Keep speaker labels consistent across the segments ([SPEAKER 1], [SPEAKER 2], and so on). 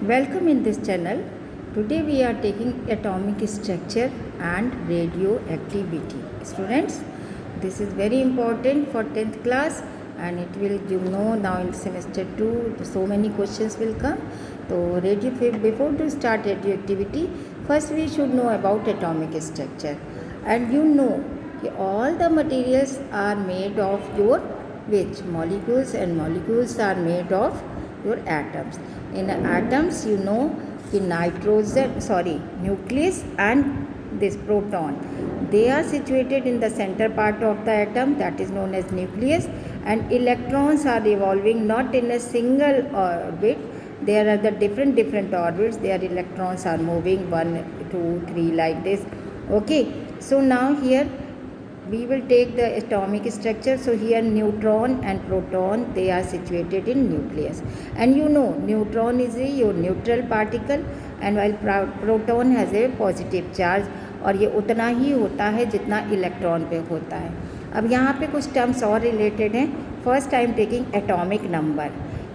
[SPEAKER 1] Welcome in this channel. Today we are taking atomic structure and radioactivity. Students, this is very important for 10th class and it will, now in semester 2 so many questions will come. So before to start radioactivity, first we should know about atomic structure. And all the materials are made of your which molecules, and molecules are made of your atoms. In atoms, the nucleus and this proton, they are situated in the center part of the atom, that is known as nucleus, and electrons are revolving not in a single orbit. There are the different orbits. Their electrons are moving 1 2 3 like this. Okay, so now here we will take the atomic structure. So here neutron and proton, they are situated in nucleus, and neutron is your neutral particle, and while proton has a positive charge, और ये उतना ही होता है जितना electron पे होता है. अब यहाँ पे कुछ टर्म्स और रिलेटेड हैं. First I am taking atomic number,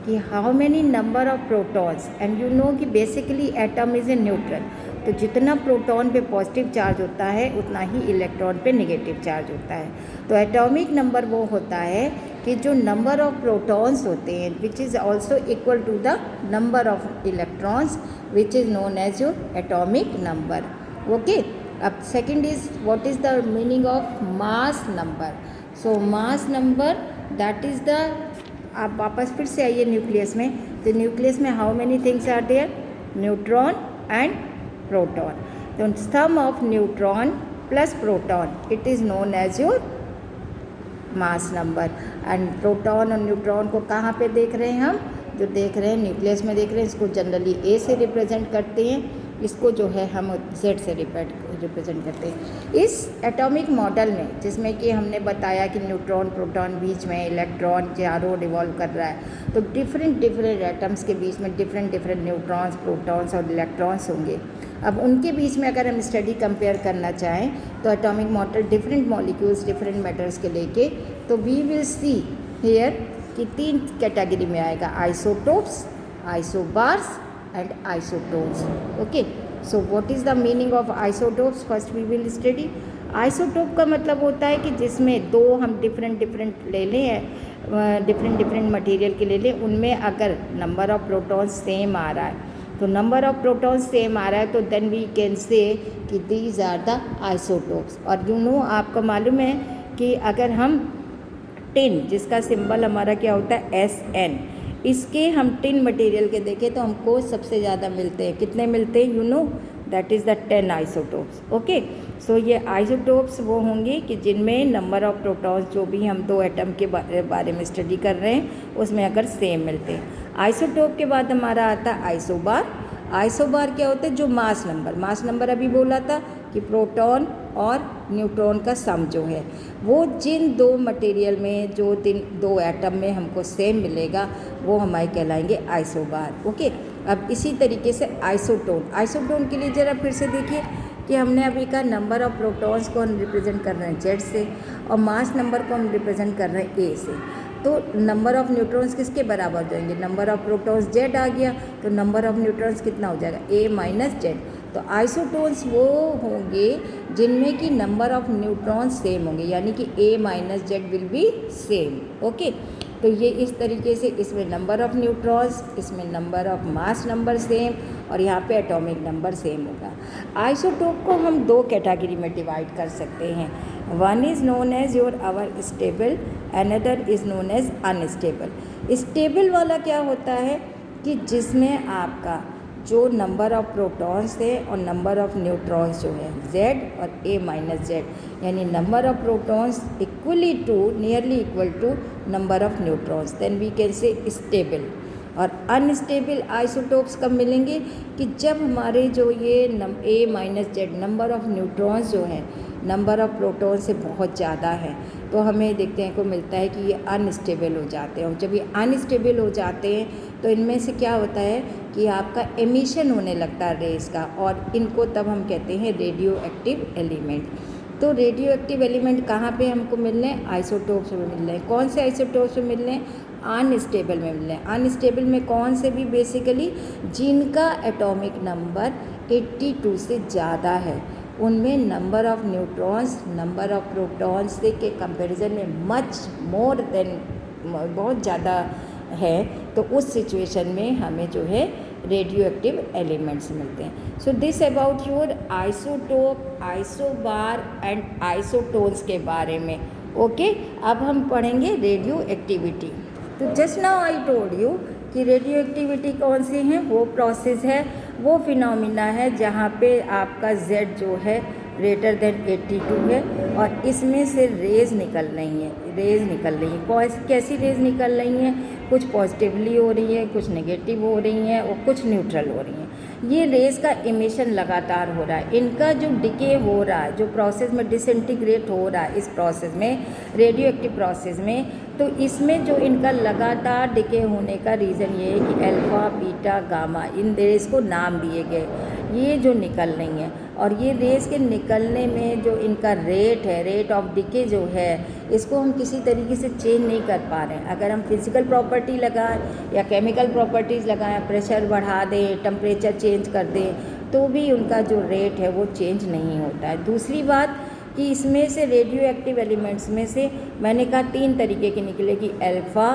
[SPEAKER 1] कि how many number of protons, and कि basically atom is a neutral, तो जितना प्रोटॉन पे पॉजिटिव चार्ज होता है उतना ही इलेक्ट्रॉन पे नेगेटिव चार्ज होता है. तो एटॉमिक नंबर वो होता है कि जो नंबर ऑफ प्रोटॉन्स होते हैं which is also equal to the number of electrons, which is known as your atomic number. Okay, अब second is what is the meaning of mass number. So mass number that is the, आप वापस फिर से आइए nucleus में. तो nucleus में how many things are there, neutron and proton. The sum of neutron plus proton, it is known as your mass number. And proton और neutron को कहाँ पे देख रहे हैं हम, जो देख रहे हैं न्यूक्लियस में देख रहे हैं. इसको जनरली ए से रिप्रेजेंट करते हैं, इसको जो है हम जेड से रिप्रेजेंट करते हैं. इस एटॉमिक मॉडल में जिसमें कि हमने बताया कि न्यूट्रॉन प्रोटॉन बीच में, इलेक्ट्रॉन चारों रिवॉल्व कर रहा है, तो डिफरेंट एटम्स के बीच में डिफरेंट न्यूट्रॉन्स, प्रोटॉन्स और इलेक्ट्रॉन्स होंगे. अब उनके बीच में अगर हम स्टडी कंपेयर करना चाहें तो atomic model different molecules different matters के लेके, तो वी विल सी हियर कि 3 कैटेगरी में आएगा, isotopes, isobars and isotones. Okay, so what is the meaning of isotopes, first we will study. Isotope का मतलब होता है कि जिसमें दो हम डिफरेंट ले लें, डिफरेंट मटेरियल के ले लें, उनमें अगर नंबर ऑफ प्रोटॉन्स सेम आ रहा है, तो नंबर ऑफ प्रोटॉन्स सेम आ रहा है, तो देन वी कैन से कि दीज आर द आइसोटोप्स. और आपको मालूम है कि अगर हम टिन, जिसका सिंबल हमारा क्या होता है SN, इसके हम टिन मटेरियल के देखें तो हमको सबसे ज़्यादा मिलते हैं. कितने मिलते हैं, that is the 10 isotopes. Okay, so ये आइसोटोप्स वो होंगे कि जिनमें नंबर ऑफ प्रोटॉन्स, जो भी हम 2 एटम के बारे में स्टडी कर रहे हैं, उसमें अगर सेम मिलते हैं. आइसोटोप के बाद हमारा आता है आइसोबार. आइसोबार क्या होता है, जो मास नंबर अभी बोला था कि प्रोटॉन और न्यूट्रॉन का सम जो है वो जिन 2 मटेरियल में, जो 2 एटम में हमको सेम मिलेगा, वो हमारे कहलाएंगे आइसोबार. ओके, अब इसी तरीके से आइसोटोन के लिए ज़रा फिर से देखिए कि हमने अभी कहा नंबर ऑफ प्रोटॉन्स को हम रिप्रेजेंट कर रहे हैं जेड से, और मास नंबर को हम रिप्रेजेंट कर रहे हैं ए से. तो नंबर ऑफ़ न्यूट्रॉन्स किसके बराबर हो जाएंगे, नंबर ऑफ़ प्रोटॉन्स जेड आ गया, तो नंबर ऑफ़ न्यूट्रॉन्स कितना हो जाएगा, ए माइनस जेड. तो आइसोटोन्स वो होंगे जिनमें कि नंबर ऑफ़ न्यूट्रॉन्स सेम होंगे, यानी कि A minus Z will be same. Okay, तो ये इस तरीके से, इसमें नंबर ऑफ़ न्यूट्रॉन्स, इसमें number of mass number same, और यहाँ पे एटॉमिक नंबर सेम होगा. आइसोटोप को हम 2 कैटेगरी में डिवाइड कर सकते हैं. One is known as your our stable, another is known as unstable. Stable वाला क्या होता है कि जिसमें आपका जो नंबर ऑफ़ प्रोटॉन्स है और नंबर ऑफ़ न्यूट्रॉन्स जो है Z और A माइनस जेड, यानी number of protons nearly equal to number of neutrons, then we can say stable. और अनस्टेबल आइसोटोप्स कब मिलेंगे कि जब हमारे जो ये A minus Z number of neutrons जो है नंबर ऑफ़ प्रोटॉन से बहुत ज़्यादा है, तो हमें देखते हैं को मिलता है कि ये अनस्टेबल हो जाते हैं. और जब ये अनस्टेबल हो जाते हैं तो इनमें से क्या होता है कि आपका एमिशन होने लगता है रेस का, और इनको तब हम कहते हैं रेडियो एक्टिव एलिमेंट. तो रेडियो एक्टिव एलिमेंट कहाँ पे हमको मिल रहे हैं, आइसोटोप्स में मिल रहे हैं. कौन से आइसोटोप्स में मिल रहे हैं, अनस्टेबल में मिल रहे हैं। अनस्टेबल में कौन से भी, बेसिकली जिनका एटॉमिक नंबर 82 से ज़्यादा है, उनमें number of neutrons number of protons के कंपैरिजन में मच मोर देन, बहुत ज़्यादा है, तो उस सिचुएशन में हमें जो है रेडियो एक्टिव एलिमेंट्स मिलते हैं। So this about your isotope, isobar and isotones के बारे में। ओके, अब हम पढ़ेंगे रेडियो एक्टिविटी। तो just now I told you कि रेडियो एक्टिविटी कौन सी है, वो प्रोसेस है, वो फिनोमिना है जहाँ पे आपका Z जो है ग्रेटर देन 82 है और इसमें से रेज निकल रही हैं, रेज निकल रही हैं। कैसी रेज निकल रही हैं? कुछ पॉजिटिवली हो रही है, कुछ नेगेटिव हो रही हैं और कुछ न्यूट्रल हो रही हैं। ये रेज का इमिशन लगातार हो रहा है, इनका जो डिके हो रहा है, जो प्रोसेस में डिसइंटीग्रेट हो रहा है, इस प्रोसेस में, रेडियो एक्टिव प्रोसेस में, तो इसमें जो इनका लगातार डिके होने का रीज़न ये है कि अल्फ़ा, बीटा, गामा, इन रेज को नाम दिए गए, ये जो निकल रही हैं। और ये रेज के निकलने में जो इनका रेट है, रेट ऑफ डिके जो है, इसको हम किसी तरीके से चेंज नहीं कर पा रहे हैं। अगर हम फिजिकल प्रॉपर्टी लगाएं या केमिकल प्रॉपर्टीज़ लगाएं, प्रेशर बढ़ा दें, टेम्परेचर चेंज कर दें, तो भी उनका जो रेट है वो चेंज नहीं होता है। दूसरी बात कि इसमें से रेडियो एक्टिव एलिमेंट्स में से मैंने कहा 3 तरीके के निकलेगी, अल्फ़ा,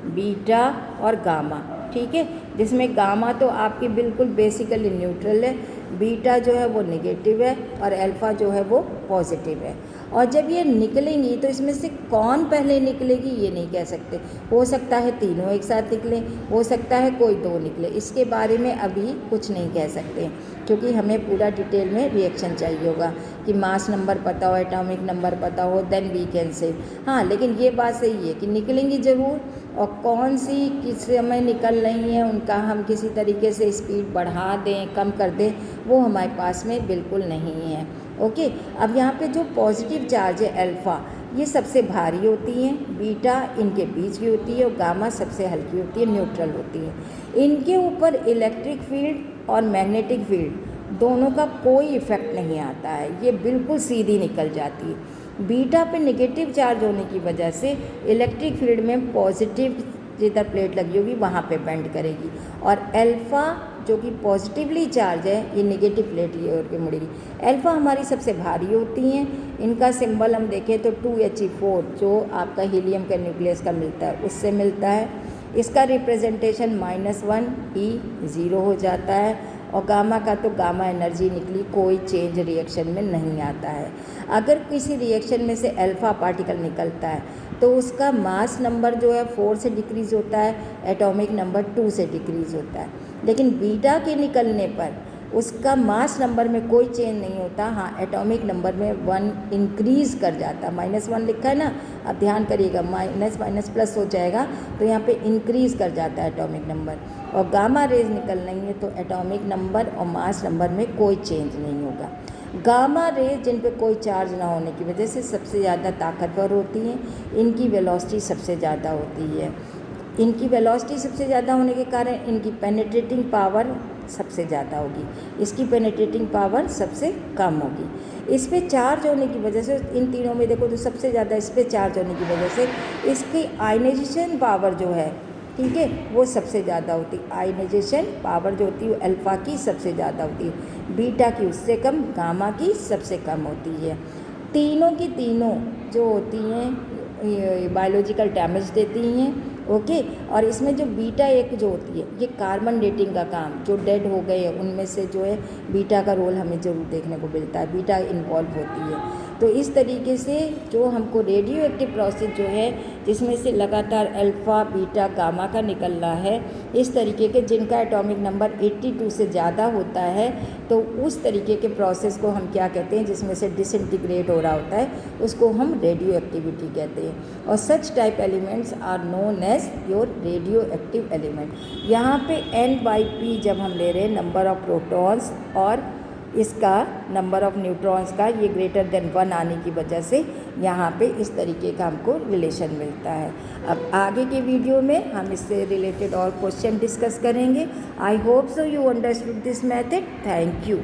[SPEAKER 1] बीटा और गामा, ठीक है, जिसमें गामा तो आपकी बिल्कुल बेसिकली न्यूट्रल है, बीटा जो है वो नेगेटिव है और अल्फ़ा जो है वो पॉजिटिव है। और जब ये निकलेंगी तो इसमें से कौन पहले निकलेगी ये नहीं कह सकते, हो सकता है तीनों एक साथ निकले, हो सकता है कोई 2 निकले, इसके बारे में अभी कुछ नहीं कह सकते क्योंकि हमें पूरा डिटेल में रिएक्शन चाहिए होगा कि मास नंबर पता हो, एटॉमिक नंबर पता हो, देन वी कैन से। हाँ, लेकिन ये बात सही है कि निकलेंगी ज़रूर, और कौन सी किस समय निकल रही हैं उनका हम किसी तरीके से स्पीड बढ़ा दें, कम कर दें, वो हमारे पास में बिल्कुल नहीं है। ओके, अब यहाँ पे जो पॉजिटिव चार्ज है अल्फ़ा, ये सबसे भारी होती हैं, बीटा इनके बीच की होती है और गामा सबसे हल्की होती है, न्यूट्रल होती है। इनके ऊपर इलेक्ट्रिक फील्ड और मैग्नेटिक फील्ड दोनों का कोई इफ़ेक्ट नहीं आता है, ये बिल्कुल सीधी निकल जाती है। बीटा पे नेगेटिव चार्ज होने की वजह से इलेक्ट्रिक फील्ड में पॉजिटिव जिधर प्लेट लगी होगी वहाँ पे बेंड करेगी, और अल्फ़ा जो कि पॉजिटिवली चार्ज है, ये नेगेटिव प्लेट ये ओर के मुड़ेगी। अल्फ़ा हमारी सबसे भारी होती हैं, इनका सिंबल हम देखें तो 2He4 जो आपका हीलियम के न्यूक्लियस का मिलता है उससे मिलता है। इसका रिप्रेजेंटेशन -1 E 0 हो जाता है, और गामा का तो गामा एनर्जी निकली, कोई चेंज रिएक्शन में नहीं आता है। अगर किसी रिएक्शन में से अल्फ़ा पार्टिकल निकलता है तो उसका मास नंबर जो है 4 से डिक्रीज़ होता है, एटॉमिक नंबर 2 से डिक्रीज़ होता है। लेकिन बीटा के निकलने पर उसका मास नंबर में कोई चेंज नहीं होता, हाँ एटॉमिक नंबर में 1 इंक्रीज़ कर जाता है, -1 लिखा है ना, अब ध्यान करिएगा, माइनस माइनस प्लस हो जाएगा तो यहाँ पे इंक्रीज़ कर जाता है एटॉमिक नंबर। और गामा रेज निकल रही है तो एटॉमिक नंबर और मास नंबर में कोई चेंज नहीं होगा। गामा रेज जिन पे कोई चार्ज ना होने की वजह से सबसे ज़्यादा ताकतवर होती हैं, इनकी वेलोसिटी सबसे ज़्यादा होती है। इनकी वेलोसिटी सबसे ज़्यादा होने के कारण इनकी पेनिट्रेटिंग पावर सबसे ज़्यादा होगी, इसकी पेनिट्रेटिंग पावर सबसे कम होगी। इस पे चार्ज होने की वजह से, इन तीनों में देखो तो सबसे ज़्यादा इस पे चार्ज होने की वजह से इसकी आयनाइजेशन पावर जो है, ठीक है, वो सबसे ज़्यादा होती है। आयनाइजेशन पावर जो होती है वो अल्फ़ा की सबसे ज़्यादा होती है, बीटा की उससे कम, गामा की सबसे कम होती है। तीनों की तीनों जो होती हैं बायोलॉजिकल डैमेज देती हैं, ओके। और इसमें जो बीटा एक जो होती है ये कार्बन डेटिंग का काम, जो डेड हो गए हैं उनमें से जो है बीटा का रोल हमें ज़रूर देखने को मिलता है, बीटा इन्वॉल्व होती है। तो इस तरीके से जो हमको रेडियो एक्टिव प्रोसेस जो है जिसमें से लगातार अल्फ़ा, बीटा, गामा का निकल रहा है, इस तरीके के जिनका एटॉमिक नंबर 82 से ज़्यादा होता है, तो उस तरीके के प्रोसेस को हम क्या कहते हैं, जिसमें से डिसइंटीग्रेट हो रहा होता है, उसको हम रेडियो एक्टिविटी कहते हैं। और such type elements are known as your radio active element. यहाँ पे N/P जब हम ले रहे हैं नंबर ऑफ प्रोटॉन्स और इसका नंबर ऑफ़ न्यूट्रॉन्स का, ये ग्रेटर देन 1 आने की वजह से यहाँ पे इस तरीके का हमको रिलेशन मिलता है। अब आगे के वीडियो में हम इससे रिलेटेड और क्वेश्चन डिस्कस करेंगे। I hope so you understood this method. Thank you.